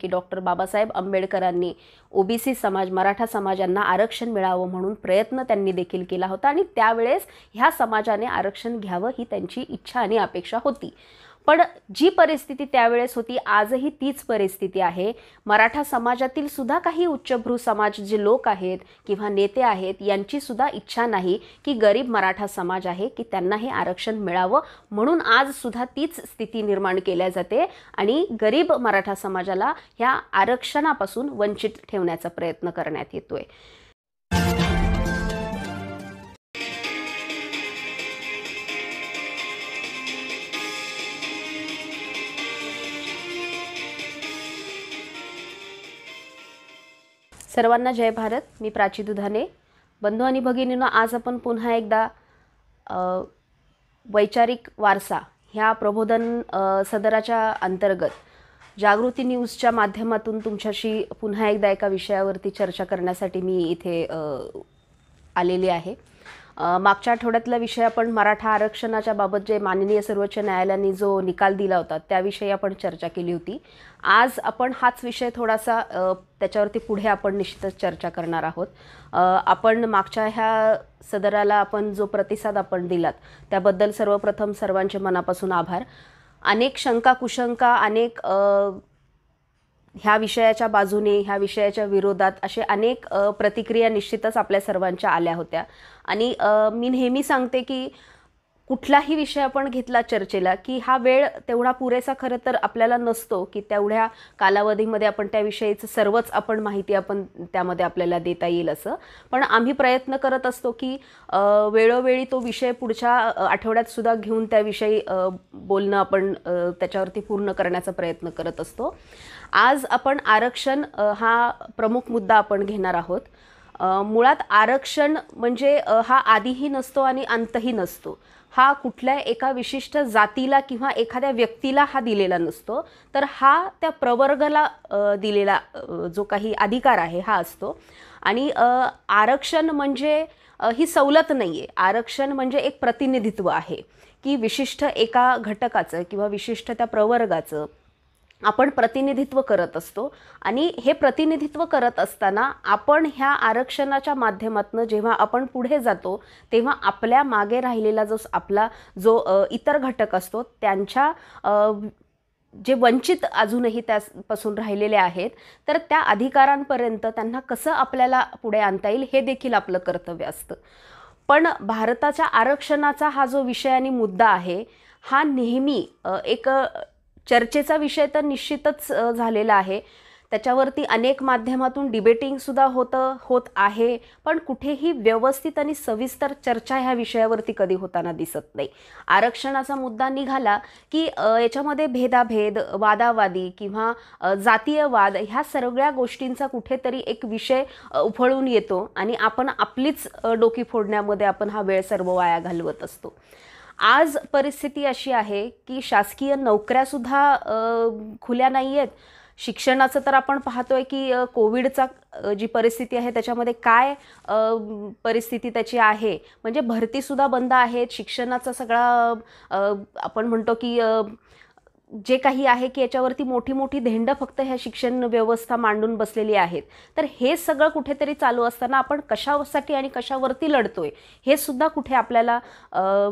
की डॉक्टर बाबासाहेब आंबेडकरांनी ओबीसी समाज मराठा समाजांना आरक्षण मिळावं म्हणून प्रयत्न त्यांनी देखील केला होता आणि त्यावेळेस ह्या समाजाने आरक्षण घ्यावं ही त्यांची इच्छा आणि अपेक्षा होती। पण जी परिस्थिती त्यावेळेस होती आजही तीच परिस्थिती आहे। मराठा समाजातील सुद्धा काही उच्चभ्रू समाज जे लोक आहेत किंवा नेते आहेत यांची सुद्धा इच्छा नाही की गरीब मराठा समाज आहे की त्यांना हे आरक्षण मिळावं, म्हणून आज सुद्धा तीच स्थिती निर्माण केल्या जाते आणि गरीब मराठा समाजाला ह्या आरक्षणापासून वंचित ठेवण्याचा प्रयत्न करण्यात येतोय। सर्वांना जय भारत। मी प्राची दुधाने। बंधू आणि भगिनींनो, आज आपण पुन्हा एकदा वैचारिक वारसा ह्या प्रबोधन सदराच्या अंतर्गत जागृती न्यूजच्या माध्यमातून तुमच्याशी पुन्हा एकदा एका विषयावरती चर्चा करण्यासाठी मी इथे आलेली आहे। मागच्या आठवड्यातला विषय आपण मराठा आरक्षणाच्या बाबत जे माननीय सर्वोच्च न्यायालयाने जो निकाल दिला होता त्याविषयी आपण चर्चा केली होती। आज आपण हाच विषय थोडासा त्याच्यावरती पुढे आपण निश्चितच चर्चा करणार आहोत। आपण मागच्या ह्या सदराला आपण जो प्रतिसाद आपण दिलात त्याबद्दल सर्वप्रथम सर्वांचे मनापासून आभार। अनेक शंका कुशंका अनेक ह्या विषयाच्या बाजूने ह्या विषयाच्या विरोधात असे अनेक प्रतिक्रिया निश्चितच आपल्या सर्वांच्या आल्या होत्या आणि मी नेहमी सांगते की कुठलाही विषय आपण घेतला चर्चेला की हा वेळ तेवढा पुरेसा खरं तर आपल्याला नसतो की तेवढ्या कालावधीमध्ये आपण त्याविषयीचं सर्वच आपण माहिती आपण त्यामध्ये आपल्याला देता येईल असं, पण आम्ही प्रयत्न करत असतो की वेळोवेळी तो विषय पुढच्या आठवड्यात सुद्धा घेऊन त्याविषयी बोलणं आपण त्याच्यावरती पूर्ण करण्याचा प्रयत्न करत असतो। आज आपण आरक्षण हा प्रमुख मुद्दा आपण घेणार आहोत। मुळात आरक्षण म्हणजे हा आदिही नसतो आणि अंतही नसतो। हा कुठल्या एका विशिष्ट जातीला किंवा एखाद्या व्यक्तीला हा दिलेला नसतो, तर हा त्या प्रवर्गाला दिलेला जो काही अधिकार आहे हा असतो। आणि आरक्षण म्हणजे ही सवलत नाहीये। आरक्षण म्हणजे एक प्रतिनिधित्व आहे की विशिष्ट एका घटकाचं किंवा विशिष्ट त्या प्रवर्गाचं आपण प्रतिनिधित्व करत असतो आणि हे प्रतिनिधित्व करत असताना आपण ह्या आरक्षणाच्या माध्यमातून जेव्हा आपण पुढे जातो तेव्हा आपल्या मागे राहिलेला आपला जो इतर घटक असतो त्यांच्या जे वंचित अजूनही त्यापासून राहिलेले आहेत तर त्या अधिकारांपर्यंत त्यांना कसं आपल्याला पुढे आणता येईल हे देखील आपलं कर्तव्य असतं। पण भारताच्या आरक्षणाचा हा जो विषय आणि मुद्दा आहे हा नेहमी एक चर्चेचा विषय तर निश्चितच झालेला आहे। त्याच्यावरती अनेक माध्यमातून डिबेटिंग सुद्धा होत आहे, पण कुठेही व्यवस्थित आणि सविस्तर चर्चा ह्या विषयावरती कधी होताना दिसत नाही। आरक्षणाचा मुद्दा निघाला की याच्यामध्ये भेदाभेद वादावादी किंवा जातीयवाद ह्या सगळ्या गोष्टींचा कुठेतरी एक विषय उफळून येतो आणि आपण आपलीच डोकी फोडण्यामध्ये आपण हा वेळ सर्व वाया घालवत असतो। आज परिस्थिती अशी आहे की शासकीय नोकऱ्या सुद्धा खुल्या नाही आहेत। शिक्षणाचं तर आपण पाहतोय की कोविडचा जी परिस्थिती आहे त्याच्यामध्ये काय परिस्थिती त्याची आहे, म्हणजे भरती सुद्धा बंद आहेत। शिक्षणाचा सगळा आपण म्हणतो की जे काही आहे की याच्यावरती मोठी मोठी धेंड फक्त ह्या शिक्षण व्यवस्था मांडून बसलेली आहेत। तर हे सगळं कुठेतरी चालू असताना आपण कशासाठी आणि कशावरती लढतोय हे सुद्धा कुठे आपल्याला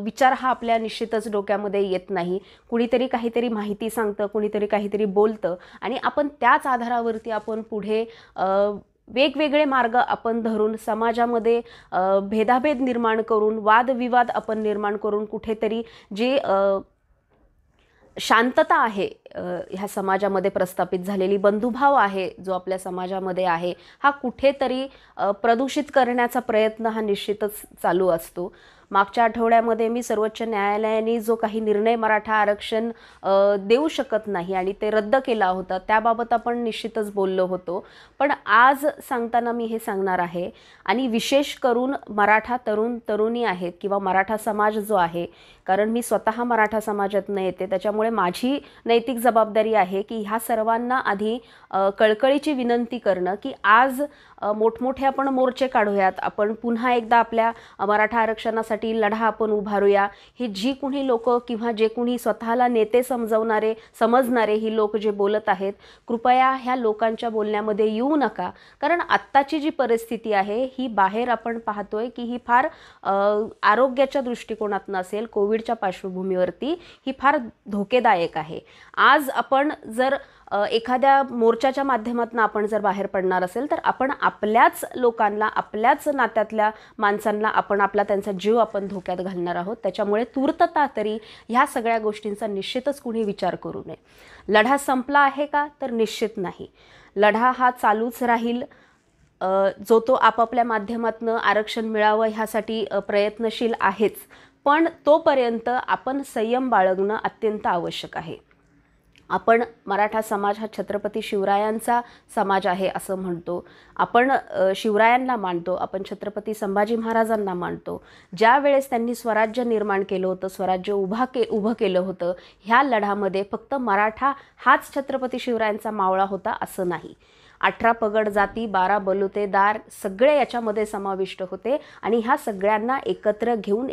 विचार हा आपल्या निश्चितच डोक्यामध्ये येत नाही। कुणीतरी काहीतरी माहिती सांगतं, कुणीतरी काहीतरी बोलतं आणि आपण त्याच आधारावरती आपण पुढे वेगवेगळे मार्ग आपण धरून समाजामध्ये भेदाभेद निर्माण करून वादविवाद आपण निर्माण करून कुठेतरी जे शांतता आहे ह्या समाजामध्ये प्रस्थापित झालेली बंधुभाव आहे जो आपल्या समाजामध्ये आहे हा कुठेतरी प्रदूषित करण्याचा प्रयत्न हा निश्चितच चालू असतो। मागच्या आठवड्यामध्ये मी सर्वोच्च न्यायालयाने जो काही निर्णय मराठा आरक्षण देऊ शकत नाही आणि ते रद्द केला होता त्याबाबत आपण निश्चितच बोललो होतो, पण आज सांगताना मी हे सांगणार आहे आणि विशेष करून मराठा तरुण तरुणी आहेत किंवा मराठा समाज जो आहे, कारण मी स्वतः मराठा समाजातून येते त्याच्यामुळे माझी नैतिक सामूहिक जबाबदारी आहे की ह्या सर्वांना आधी कळकळीची विनंती करणं की आज मोठमोठे आपण मोर्चे काढूयात, आपण पुन्हा एकदा आपल्या मराठा आरक्षणासाठी लढा आपण उभारूया. ही जी कुणी लोक किंवा जे कुणी स्वतःला नेते समजणारे ही लोक जे बोलत आहेत, कृपया ह्या लोकांच्या बोलण्यामध्ये येऊ नका. कारण आत्ताची जी परिस्थिती आहे ही बाहेर आपण पाहतोय की ही फार आरोग्याच्या दृष्टिकोनातून असेल, कोविडच्या पार्श्वभूमीवरती ही फार धोकेदायक आहे. आज आपण जर एखाद्या मोर्चाच्या माध्यमातून आपण जर बाहेर पडणार असेल तर आपण आपल्याच लोकांना, आपल्याच नात्यातल्या माणसांना आपला त्यांचा जीव आपण धोक्यात घालणार आहोत. त्याच्यामुळे तूर्तता तरी ह्या सगळ्या गोष्टींचा निश्चितच कुणी विचार करू नये. लढा संपला आहे का? तर निश्चित नाही. लढा हा चालूच राहील. जो तो आपापल्या माध्यमातून आरक्षण मिळावं ह्यासाठी प्रयत्नशील आहेच, पण तोपर्यंत आपण संयम बाळगणं अत्यंत आवश्यक आहे. आपण मराठा समाज हा छत्रपती शिवरायांचा समाज आहे असं म्हणतो. आपण शिवरायांना मानतो, आपण छत्रपती संभाजी महाराजांना मानतो. ज्या वेळेस त्यांनी स्वराज्य निर्माण केलं होतं, स्वराज्य उभं केलं होतं, ह्या लढ्यामध्ये फक्त मराठा हाच छत्रपती शिवरायांचा मावळा होता असं नाही. 18 पगड जाती, 12 बलुतेदार सगळे याच्यामध्ये समाविष्ट होते आणि ह्या सगळ्यांना एकत्र घेऊन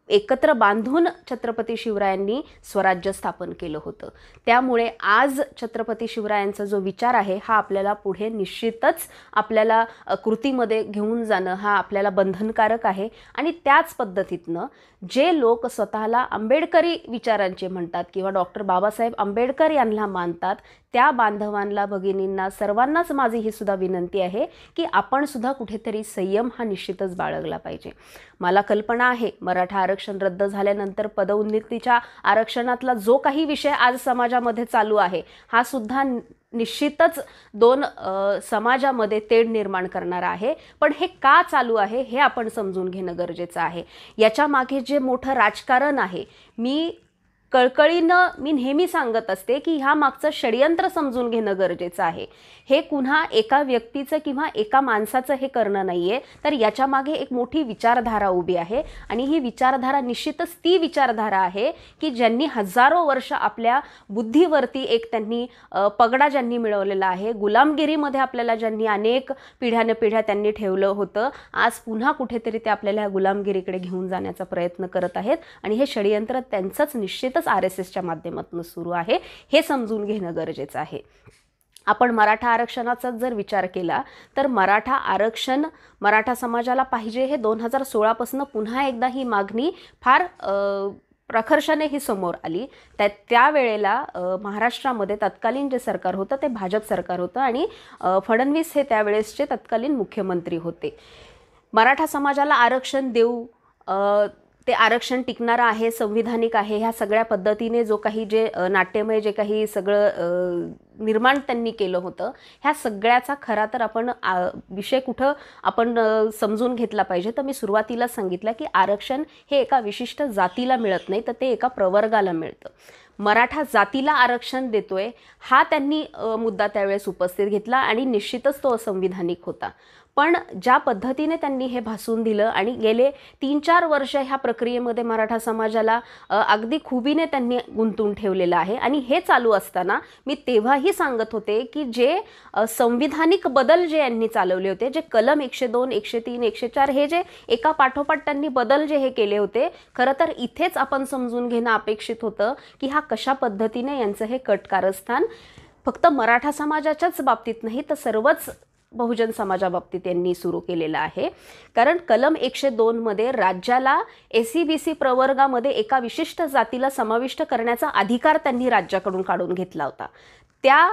एकत्र बांधून छत्रपती शिवरायांनी स्वराज्य स्थापन केलं होतं. त्यामुळे आज छत्रपती शिवरायांचा जो विचार आहे हा आपल्याला पुढे निश्चितच आपल्याला कृतीमध्ये घेऊन जाणं हा आपल्याला बंधनकारक आहे. आणि त्याच पद्धतीतनं जे लोक स्वतःला आंबेडकरी विचारांचे म्हणतात किंवा डॉक्टर बाबासाहेब आंबेडकर यांना मानतात, त्या बांधवांना, भगिनींना, सर्वांनाच माझी ही सुद्धा विनंती आहे की आपण सुद्धा कुठेतरी संयम हा निश्चितच बाळगला पाहिजे. मला कल्पना आहे मराठा आरक्षण रद्द झाल्यानंतर पदोन्नतीच्या आरक्षणातला जो काही विषय आज समाजामध्ये चालू आहे हा सुद्धा निश्चितच दोन समाजामध्ये तेढ निर्माण करणारा आहे. पण हे का चालू आहे हे आपण समजून घेणं गरजेचं आहे. याच्या मागे जे मोठं राजकारण आहे, मी नेहमी सांगत असते की ह्या मागचं षडयंत्र समजून घेणं गरजेचं आहे. हे पुन्हा एका व्यक्तीचं किंवा एका माणसाचं हे करणं नाहीये, तर याच्या मागे एक मोठी विचारधारा उभी आहे. आणि ही विचारधारा निश्चितच ती विचारधारा आहे की ज्यांनी हजारो वर्ष आपल्या बुद्धीवरती एक त्यांनी पगडा ज्यांनी मिळवलेला आहे, गुलामगिरीमध्ये आपल्याला ज्यांनी अनेक पिढ्या त्यांनी ठेवलं होतं, आज पुन्हा कुठेतरी ते आपल्याला गुलामगिरीकडे घेऊन जाण्याचा प्रयत्न करत आहेत. आणि हे षडयंत्र त्यांचंच निश्चितच RSSच्या माध्यमातून सुरू आहे, हे समजून घेणं गरजेचं आहे. आपण मराठा आरक्षणाचा जर विचार केला तर मराठा आरक्षण मराठा समाजाला पाहिजे हे 2016 पासून पुन्हा एकदा ही मागणी फार प्रखर्षाने ही समोर आली. त्यावेळेला महाराष्ट्रामध्ये तत्कालीन जे सरकार होतं ते भाजप सरकार होतं आणि फडणवीस हे त्यावेळेसचे तत्कालीन मुख्यमंत्री होते. मराठा समाजाला आरक्षण देऊ, ते आरक्षण टिकणारं आहे, संविधानिक आहे, ह्या सगळ्या पद्धतीने जो काही जे नाट्यमय जे काही सगळं निर्माण त्यांनी केलं होतं, ह्या सगळ्याचा खरा तर आपण विषय कुठं आपण समजून घेतला पाहिजे. तर मी सुरुवातीला सांगितलं की आरक्षण हे एका विशिष्ट जातीला मिळत नाही, तर ते एका प्रवर्गाला मिळतं. मराठा जातीला आरक्षण देतोय हा त्यांनी मुद्दा त्यावेळेस उपस्थित घेतला आणि निश्चितच तो असंविधानिक होता. पण ज्या पद्धतीने त्यांनी हे भासून दिलं आणि गेले 3-4 वर्ष ह्या प्रक्रियेमध्ये मराठा समाजाला अगदी खुबीने त्यांनी गुंतून ठेवलेलं आहे. आणि हे चालू असताना मी तेव्हाही सांगत होते की जे संविधानिक बदल जे यांनी चालवले होते, जे कलम 102, 103, 104 हे जे एका पाठोपाठ त्यांनी बदल जे हे केले होते, खरं तर इथेच आपण समजून घेणं अपेक्षित होतं की हा कशा पद्धतीने यांचं हे कट कारस्थान फक्त मराठा समाजाच्याच बाबतीत नाही तर सर्वच बहुजन समाजाबाबतीत यांनी सुरू केलेला आहे. कारण कलम 102 मध्ये राज्याला SC-BC प्रवर्गामध्ये एका विशिष्ट जातीला समाविष्ट करण्याचा अधिकार त्यांनी राज्याकडून काढून घेतला होता. त्या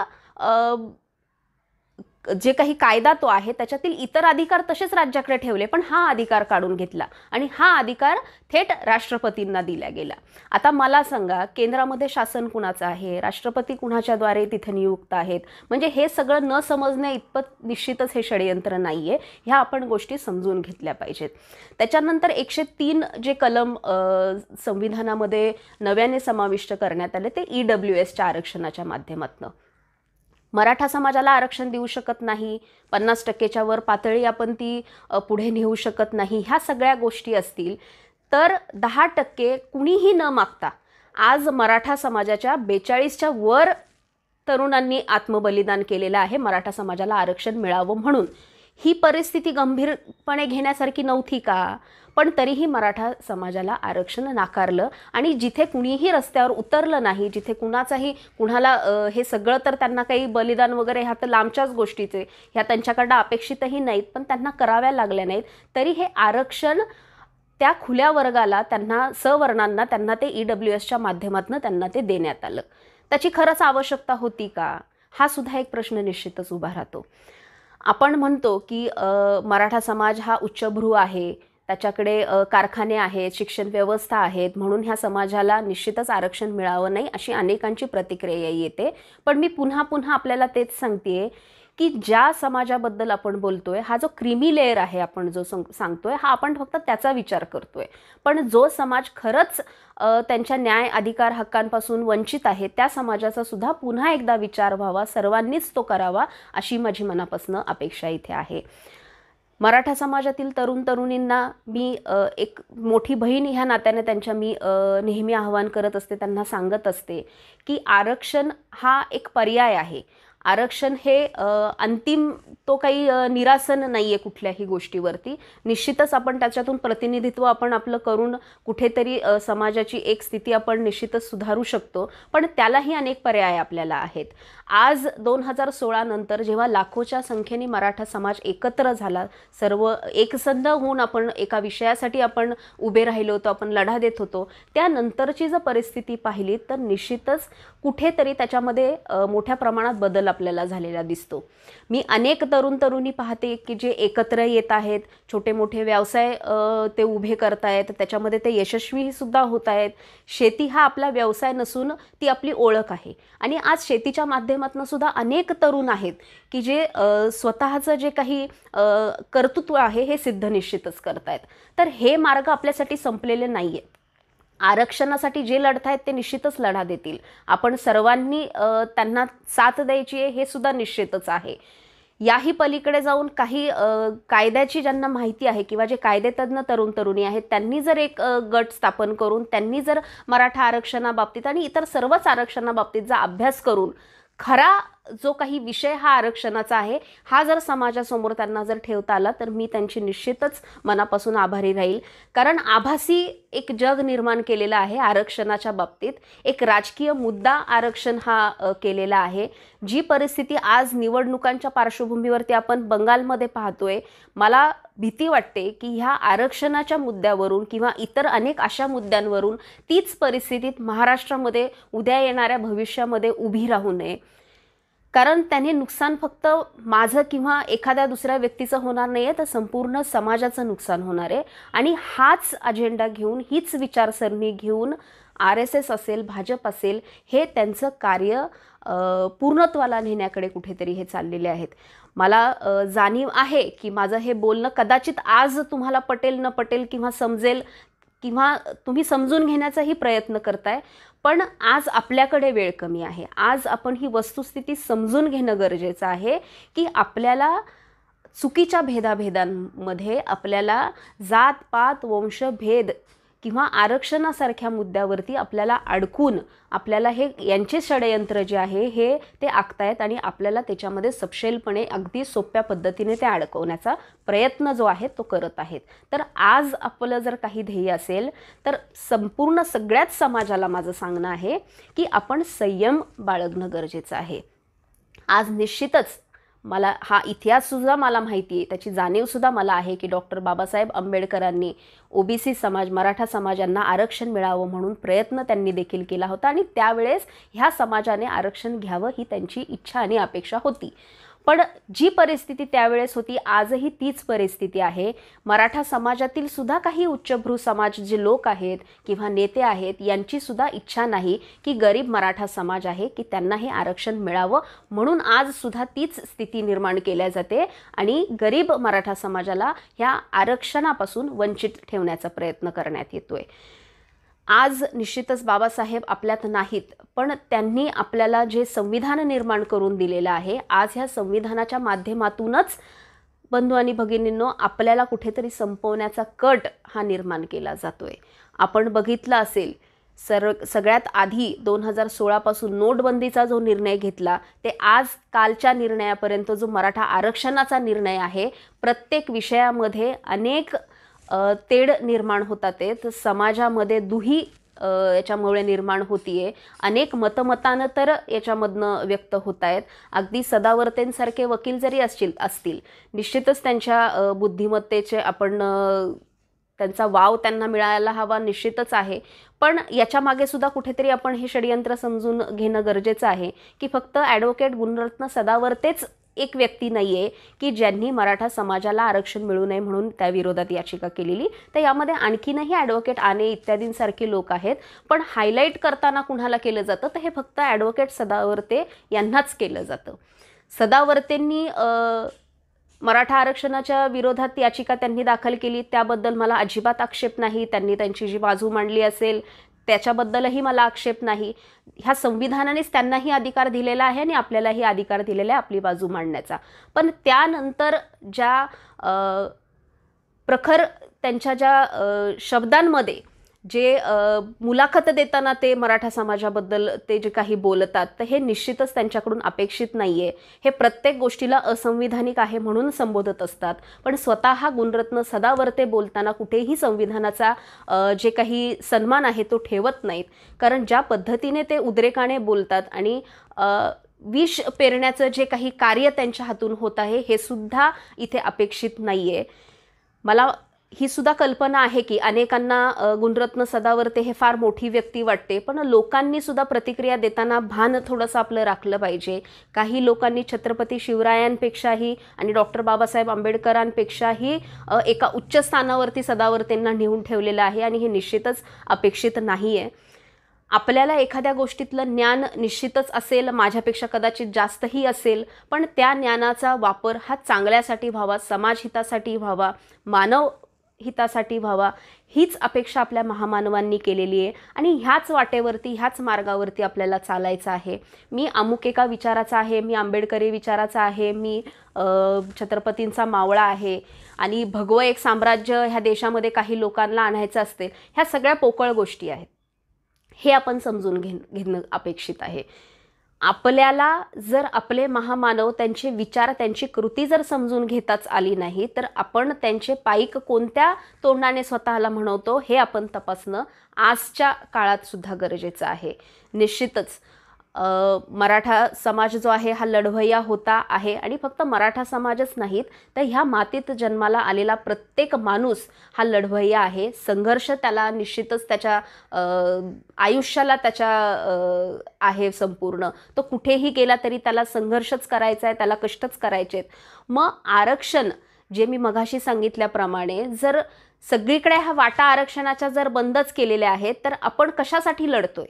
जे काही कायदा तो आहे त्याच्यातील इतर अधिकार तसेच राज्याकडे ठेवले, पण हा अधिकार काढून घेतला आणि हा अधिकार थेट राष्ट्रपतींना दिला गेला. आता मला सांगा, केंद्रामध्ये शासन कुणाचं आहे, राष्ट्रपती कुणाच्या द्वारे तिथे नियुक्त आहेत, म्हणजे हे सगळं न समजण्या इतपत निश्चितच हे षडयंत्र नाहीये. ह्या आपण गोष्टी समजून घेतल्या पाहिजेत. त्याच्यानंतर 103 जे कलम संविधानामध्ये नव्याने समाविष्ट करण्यात आले ते EWSच्या आरक्षणाच्या माध्यमातून मराठा समाजाला आरक्षण देऊ शकत नाही, 50%च्या वर पातळी आपण ती पुढे नेऊ शकत नाही, ह्या सगळ्या गोष्टी असतील तर 10% कुणीही न मागता आज मराठा समाजाच्या 42च्या वर तरुणांनी आत्मबलिदान केलेलं आहे मराठा समाजाला आरक्षण मिळावं म्हणून. ही परिस्थिती गंभीरपणे घेण्यासारखी नव्हती का? पण तरीही मराठा समाजाला आरक्षण नाकारलं आणि जिथे कुणीही रस्त्यावर उतरलं नाही, जिथे कुणाला हे सगळं तर त्यांना काही बलिदान वगैरे ह्या तर लांबच्याच गोष्टीचे, ह्या त्यांच्याकडनं अपेक्षितही नाहीत, पण त्यांना कराव्या लागल्या नाहीत, तरी हे आरक्षण त्या खुल्या वर्गाला, त्यांना सवर्णांना, त्यांना ते EWSच्या माध्यमातून त्यांना ते देण्यात आलं. त्याची खरंच आवश्यकता होती का? हा सुद्धा एक प्रश्न निश्चितच उभा राहतो. आपण म्हणतो की मराठा समाज हा उच्चभ्रू आहे, त्याच्याकडे कारखाने आहेत, शिक्षण व्यवस्था आहेत, म्हणून ह्या समाजाला निश्चितच आरक्षण मिळावं नाही अशी अनेकांची प्रतिक्रिया येते. पण मी पुन्हा पुन्हा आपल्याला तेच सांगतेय की ज्या समाजाबद्दल आपण बोलतोय, हा जो क्रीमी लेयर आहे आपण जो सांगतोय, हा आपण फक्त त्याचा विचार करतोय. पण जो समाज खरंच त्यांच्या न्याय, अधिकार, हक्कांपासून वंचित आहे, त्या समाजाचा सुद्धा पुन्हा एकदा विचार व्हावा, सर्वांनीच तो करावा अशी माझी मनापासून अपेक्षा इथे आहे. मराठा समाजातील तरुण तरुणींना मी एक मोठी बहीण ह्या नात्याने त्यांच्या मी नेहमी आवाहन करत असते, त्यांना सांगत असते की आरक्षण हा एक पर्याय आहे. आरक्षण हे अंतिम तो काही निरासन नाही आहे कुठल्याही गोष्टीवरती. निश्चितच आपण त्याच्यातून प्रतिनिधित्व आपण आपलं करून कुठेतरी समाजाची एक स्थिती आपण निश्चितच सुधारू शकतो, पण त्यालाही अनेक पर्याय आपल्याला आहेत. आज 2016 नंतर जेव्हा लाखोच्या संख्येने मराठा समाज एकत्र झाला, सर्व एकसंध होऊन आपण एका विषयासाठी आपण उभे राहिलो होतो, आपण लढा देत होतो, त्यानंतरची जर परिस्थिती पाहिली तर निश्चितच कुठेतरी त्याच्यामध्ये मोठ्या प्रमाणात बदल आपल्याला झालेला दिसतो. मी अनेक तरुण तरुणी पाहते की जे एकत्र येत आहेत, छोटे मोठे व्यवसाय ते उभे करतायत, त्याच्यामध्ये ते यशस्वी सुद्धा होत आहेत. शेती हा आपला व्यवसाय नसून ती आपली ओळख आहे आणि आज शेतीच्या माध्यमातून सुद्धा अनेक तरुण आहेत की जे स्वतःचं जे काही कर्तृत्व आहे हे सिद्ध निश्चितच करतायत. तर हे मार्ग आपल्यासाठी संपलेले नाही आहेत. आरक्षणासाठी जे लढतायत ते निश्चितच लढा देतील. आपण सर्वांनी त्यांना साथ द्यायची आहे हे सुद्धा निश्चितच आहे. याही पलीकडे जाऊन काही कायद्याची ज्यांना माहिती आहे किंवा जे कायदेतज्ञ तरुण तरुणी आहेत त्यांनी जर एक गट स्थापन करून त्यांनी जर मराठा आरक्षणाबाबतीत आणि इतर सर्वच आरक्षणाबाबतीत जर अभ्यास करून खरा जो काही विषय हा आरक्षणाचा आहे हा जर समाजासमोर त्यांना जर ठेवता आला तर मी त्यांची निश्चितच मनापासून आभारी राहील. कारण आभासी एक जग निर्माण केलेलं आहे आरक्षणाच्या बाबतीत. एक राजकीय मुद्दा आरक्षण हा केलेला आहे. जी परिस्थिती आज निवडणुकांच्या पार्श्वभूमीवरती आपण बंगालमध्ये पाहतोय, मला भीती वाटते की ह्या आरक्षणाच्या मुद्द्यावरून किंवा इतर अनेक अशा मुद्द्यांवरून तीच परिस्थितीत महाराष्ट्रामध्ये उद्या येणाऱ्या भविष्यामध्ये उभी राहू नये. कारण त्याने नुकसान फक्त माझं किंवा एखाद्या दुसऱ्या व्यक्तीचं होणार नाही आहे, तर संपूर्ण समाजाचं नुकसान होणार आहे. आणि हाच अजेंडा घेऊन, हीच विचारसरणी घेऊन RSS असेल, भाजप असेल, हे त्यांचं कार्य पूर्णत्वाला नेण्याकडे कुठेतरी हे चाललेले आहेत. मला जाणीव आहे की माझं हे बोलणं कदाचित आज तुम्हाला पटेल न पटेल किंवा समजेल किंवा तुम्ही समजून घेण्याचाही प्रयत्न करताय, पण आज आपल्याकडे वेळ कमी आहे. आज आपण ही वस्तुस्थिती समजून घेणं गरजेचं आहे की आपल्याला चुकीच्या भेदाभेदांमध्ये आपल्याला जात पात वंशभेद किंवा आरक्षणासारख्या मुद्द्यावरती आपल्याला अडकून आपल्याला हे यांचे षडयंत्र जे आहे हे ते आखतायत आणि आपल्याला त्याच्यामध्ये सपशेलपणे अगदी सोप्या पद्धतीने ते अडकवण्याचा प्रयत्न जो आहे तो करत आहेत. तर आज आपलं जर काही ध्येय असेल तर संपूर्ण सगळ्याच समाजाला माझं सांगणं आहे की आपण संयम बाळगणं गरजेचं आहे. आज निश्चितच मला हा इतिहाससुद्धा मला माहिती आहे, त्याची जाणीवसुद्धा मला आहे की डॉक्टर बाबासाहेब आंबेडकरांनी OBC समाज, मराठा समाजांना आरक्षण मिळावं म्हणून प्रयत्न त्यांनी देखील केला होता आणि त्यावेळेस ह्या समाजाने आरक्षण घ्यावं ही त्यांची इच्छा आणि अपेक्षा होती. पण जी परिस्थिती त्यावेळेस होती आजही तीच परिस्थिती आहे. मराठा समाजातील सुद्धा काही उच्चभ्रू समाज जे लोक आहेत किंवा नेते आहेत यांची सुद्धा इच्छा नाही की गरीब मराठा समाज आहे की त्यांना हे आरक्षण मिळावं, म्हणून आज सुद्धा तीच स्थिती निर्माण केल्या जाते आणि गरीब मराठा समाजाला ह्या आरक्षणापासून वंचित ठेवण्याचा प्रयत्न करण्यात येतोय. आज निश्चितच बाबासाहेब आपल्यात नाहीत, पण त्यांनी आपल्याला जे संविधान निर्माण करून दिलेलं आहे, आज ह्या संविधानाच्या माध्यमातूनच बंधू आणि भगिनींनो आपल्याला कुठेतरी संपवण्याचा कट हा निर्माण केला जातोय. आपण बघितलं असेल सगळ्यात आधी 2016 पासून नोटबंदीचा जो निर्णय घेतला ते आज कालच्या निर्णयापर्यंत जो मराठा आरक्षणाचा निर्णय आहे, प्रत्येक विषयामध्ये अनेक तेढ निर्माण होतात आहेत, समाजामध्ये दुही याच्यामुळे निर्माण होतीये, अनेक मतमतानं तर याच्यामधनं व्यक्त होत आहेत. अगदी सदावर्तेंसारखे वकील जरी असतील निश्चितच त्यांच्या बुद्धिमत्तेचे आपण त्यांचा वाव त्यांना मिळायला हवा, निश्चितच आहे. पण याच्या मागे सुद्धा कुठेतरी आपण हे षडयंत्र समजून घेणं गरजेचं आहे की फक्त ॲडव्होकेट गुणरत्न सदावर्तेच एक व्यक्ती नाही आहे की ज्यांनी मराठा समाजाला आरक्षण मिळू नये म्हणून त्या विरोधात याचिका केलेली. तर यामध्ये आणखीनही ॲडव्होकेट आने इत्यादींसारखी लोक आहेत. पण हायलाईट करताना कुणाला केलं जातं तर हे फक्त ॲडव्होकेट सदावर्ते यांनाच केलं जातं. सदावर्तेंनी मराठा आरक्षणाच्या विरोधात याचिका त्यांनी दाखल केली, त्याबद्दल मला अजिबात आक्षेप नाही. त्यांनी त्यांची जी बाजू मांडली असेल त्याच्याबद्दलही मला आक्षेप नाही. ह्या संविधानानेच त्यांनाही अधिकार दिलेला आहे आणि आपल्यालाही अधिकार दिलेला आहे आपली बाजू मांडण्याचा. पण त्यानंतर ज्या प्रखर त्यांच्या ज्या शब्दांमध्ये जे मुलाखत देताना ते मराठा समाजाबद्दल ते जे काही बोलतात तर हे निश्चितच त्यांच्याकडून अपेक्षित नाही आहे. हे प्रत्येक गोष्टीला असंविधानिक आहे म्हणून संबोधत असतात. पण स्वतः गुणरत्न सदावर्ते बोलताना कुठेही संविधानाचा जे काही सन्मान आहे तो ठेवत नाहीत. कारण ज्या पद्धतीने ते उद्रेकाने बोलतात आणि विष पेरण्याचं जे काही कार्य त्यांच्या हातून होत आहे हे सुद्धा इथे अपेक्षित नाही आहे. मला ही सुद्धा कल्पना आहे की अनेकांना गुणरत्न सदावर्ते हे फार मोठी व्यक्ती वाटते, पण लोकांनी सुद्धा प्रतिक्रिया देताना भान थोडंसं आपलं राखलं पाहिजे. काही लोकांनी छत्रपती शिवरायांपेक्षाही आणि डॉक्टर बाबासाहेब आंबेडकरांपेक्षाही एका उच्च स्थानावरती सदावर्तेंना नेऊन ठेवलेलं आहे आणि हे निश्चितच अपेक्षित नाही आहे. आपल्याला एखाद्या गोष्टीतलं ज्ञान निश्चितच असेल, माझ्यापेक्षा कदाचित जास्तही असेल, पण त्या ज्ञानाचा वापर हा चांगल्यासाठी व्हावा, समाजहितासाठी व्हावा, मानव हितासाठी व्हावा, हीच अपेक्षा आपल्या महामानवांनी केलेली आहे. आणि ह्याच वाटेवरती ह्याच मार्गावरती आपल्याला चालायचं आहे. मी अमुक एका विचाराचा आहे, मी आंबेडकरी विचाराचा आहे, मी छत्रपतींचा मावळा आहे आणि भगवं एक साम्राज्य ह्या देशामध्ये काही लोकांना आणायचं असते, ह्या सगळ्या पोकळ गोष्टी आहेत. हे आपण समजून घेणं अपेक्षित आहे. आपल्याला जर आपले महामानव त्यांचे विचार त्यांची कृती जर समजून घेताच आली नाही तर आपण त्यांचे पाईक कोणत्या तोंडाने स्वतःला म्हणवतो हे आपण तपासणं आजच्या काळात सुद्धा गरजेचं आहे. निश्चितच मराठा समाज जो आहे हा लढवय्या होता आहे आणि फक्त मराठा समाजच नाहीत तर ह्या मातीत जन्माला आलेला प्रत्येक माणूस हा लढवय्या आहे. संघर्ष त्याला निश्चितच त्याच्या आयुष्याला त्याच्या आहे संपूर्ण. तो कुठेही गेला तरी त्याला संघर्षच करायचा आहे, त्याला कष्टच करायचे आहेत. मग आरक्षण जे मी मगाशी सांगितल्याप्रमाणे जर सगळीकडे हा वाटा आरक्षणाच्या जर बंदच केलेल्या आहेत तर आपण कशासाठी लढतोय?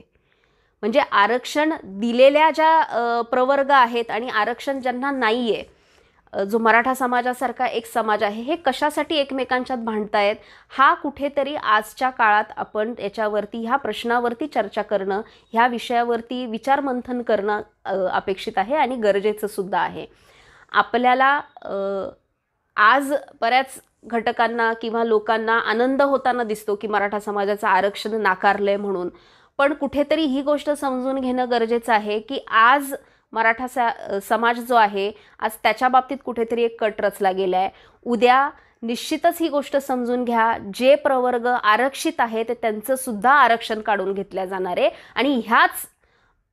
म्हणजे आरक्षण दिलेल्या ज्या प्रवर्ग आहेत आणि आरक्षण ज्यांना नाही आहे, जो मराठा समाजासारखा एक समाज आहे, हे कशासाठी एकमेकांच्यात भांडतायत? हा कुठेतरी आजच्या काळात आपण याच्यावरती ह्या प्रश्नावरती चर्चा करणं, ह्या विषयावरती विचारमंथन करणं अपेक्षित आहे आणि गरजेचं सुद्धा आहे. आपल्याला आज बऱ्याच घटकांना किंवा लोकांना आनंद होताना दिसतो की मराठा समाजाचं आरक्षण नाकारलंय म्हणून. पण कुठेतरी ही गोष्ट समजून घेणं गरजेचं आहे की आज मराठा समाज जो आहे आज त्याच्या बाबतीत कुठेतरी एक कट रचला गेला आहे. उद्या निश्चितच ही गोष्ट समजून घ्या, जे प्रवर्ग आरक्षित आहेत त्यांचं सुद्धा आरक्षण काढून घेतल्या जाणार आहे. आणि ह्याच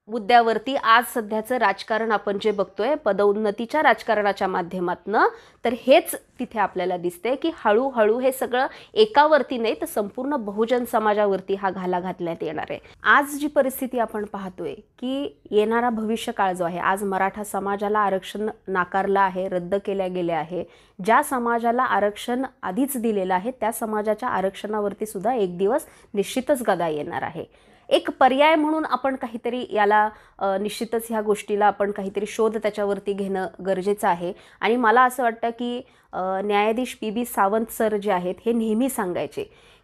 मुद्द्यावरती आज सध्याचं राजकारण आपण जे बघतोय पदोन्नतीच्या राजकारणाच्या माध्यमातनं, तर हेच तिथे आपल्याला दिसते की हळूहळू हे सगळं एकावरती नाही तर संपूर्ण बहुजन समाजावरती हा घाला घातण्यात येणार आहे. आज जी परिस्थिती आपण पाहतोय की येणारा भविष्यकाळ जो आहे, आज मराठा समाजाला आरक्षण नाकारलं आहे, रद्द केल्या गेले आहे. ज्या समाजाला आरक्षण आधीच दिलेलं आहे त्या समाजाच्या आरक्षणावरती सुद्धा एक दिवस निश्चितच गदा येणार आहे. एक पर्याय म्हणून आपण काहीतरी याला निश्चितच ह्या गोष्टीला आपण काहीतरी शोध त्याच्यावरती घेणं गरजेचं आहे. आणि मला असं वाटतं की न्यायाधीश PB सावंत सर जे आहेत हे नेहमी सांगायचे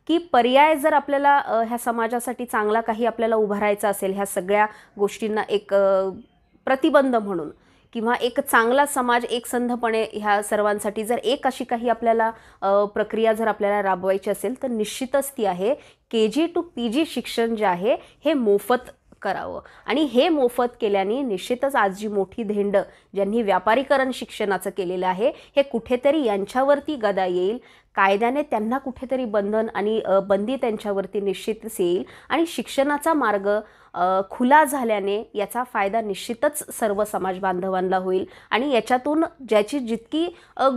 की पर्याय जर आपल्याला ह्या समाजासाठी चांगला काही आपल्याला उभारायचा असेल, ह्या सगळ्या गोष्टींना एक प्रतिबंध म्हणून किंवा एक चांगला समाज एकसंधपणे ह्या सर्वांसाठी जर एक अशी काही आपल्याला प्रक्रिया जर आपल्याला राबवायची असेल तर निश्चितच ती आहे KG to PG शिक्षण जे आहे हे मोफत करावं. आणि हे मोफत केल्याने निश्चितच आज जी मोठी धेंड ज्यांनी व्यापारीकरण शिक्षणाचं केलेलं आहे हे कुठेतरी यांच्यावरती गदा येईल. कायद्याने त्यांना कुठेतरी बंधन आणि बंदी त्यांच्यावरती निश्चितच येईल आणि शिक्षणाचा मार्ग खुला झाल्याने याचा फायदा निश्चितच सर्व समाज बांधवांना होईल आणि याच्यातून ज्याची जितकी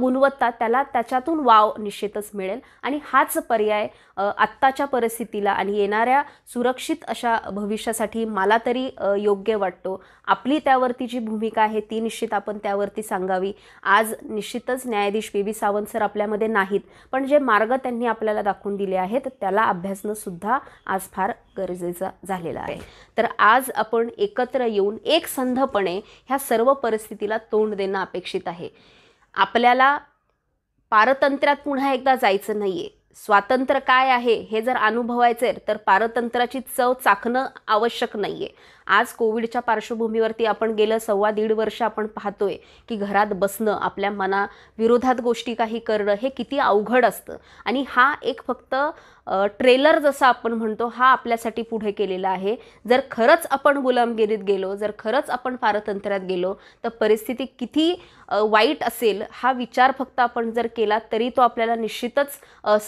गुणवत्ता त्याला त्याच्यातून वाव निश्चितच मिळेल. आणि हाच पर्याय आत्ताच्या परिस्थितीला आणि येणाऱ्या सुरक्षित अशा भविष्यासाठी मला तरी योग्य वाटतो. आपली त्यावरती जी भूमिका आहे ती निश्चित आपण त्यावरती सांगावी. आज निश्चितच न्यायाधीश PB सावंत सर आपल्यामध्ये नाहीत, पण जे मार्ग त्यांनी आपल्याला दाखवून दिले आहेत त्याला अभ्यासणं सुद्धा आज फार गरजेचं झालेलं आहे. तर आज आपण एकत्र येऊन एकसंधपणे ह्या सर्व परिस्थितीला तोंड देणं अपेक्षित आहे. आपल्याला पारतंत्र्यात पुन्हा एकदा जायचं नाहीये. स्वातंत्र्य काय आहे हे जर अनुभवायचे तर पारतंत्र्याची चव चाखणं आवश्यक नाहीये. आज कोविडच्या पार्श्वभूमीवरती आपण गेलं 1.25 वर्ष आपण पाहतोय की घरात बसणं, आपल्या मनाविरोधात गोष्टी काही करणं हे किती अवघड असतं. आणि हा एक फक्त ट्रेलर जसं आपण म्हणतो हा आपल्यासाठी पुढे केलेला आहे. जर खरंच आपण गुलामगिरीत गेलो, जर खरंच आपण पारतंत्र्यात गेलो तर परिस्थिती किती वाईट असेल हा विचार फक्त आपण जर केला तरी तो आपल्याला निश्चितच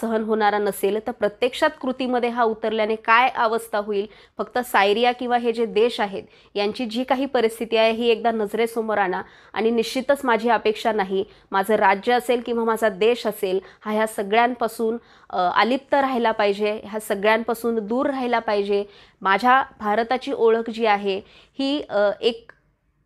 सहन होणारा नसेल. तर प्रत्यक्षात कृतीमध्ये हा उतरल्याने काय अवस्था होईल. फक्त सायरिया किंवा हे जे देश आहेत यांची जी काही परिस्थिती आहे ही एकदा नजरेसमोर आणा. आणि निश्चितच माझी अपेक्षा नाही माझं राज्य असेल किंवा माझा देश असेल हा ह्या सगळ्यांपासून अलिप्त राहिला पाहिजे, ह्या सगळ्यांपासून दूर राहिला पाहिजे. माझ्या भारताची ओळख जी आहे ही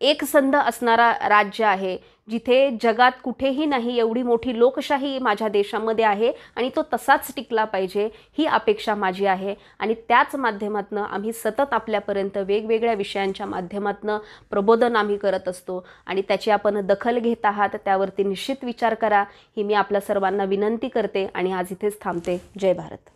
एकसंध असणारा राज्य आहे जिथे जगात कुठेही नाही एवढी मोठी लोकशाही माझ्या देशामध्ये आहे आणि तो तसाच टिकला पाहिजे ही अपेक्षा माझी आहे. आणि त्याच माध्यमातून आम्ही सतत आपल्यापर्यंत वेगवेगळ्या विषयांच्या माध्यमातून प्रबोधन आम्ही करत असतो आणि त्याची आपण दखल घेत आहात त्यावरती निश्चित विचार करा ही मी आपल्या सर्वांना विनंती करते आणि आज इथेच थांबते. जय भारत.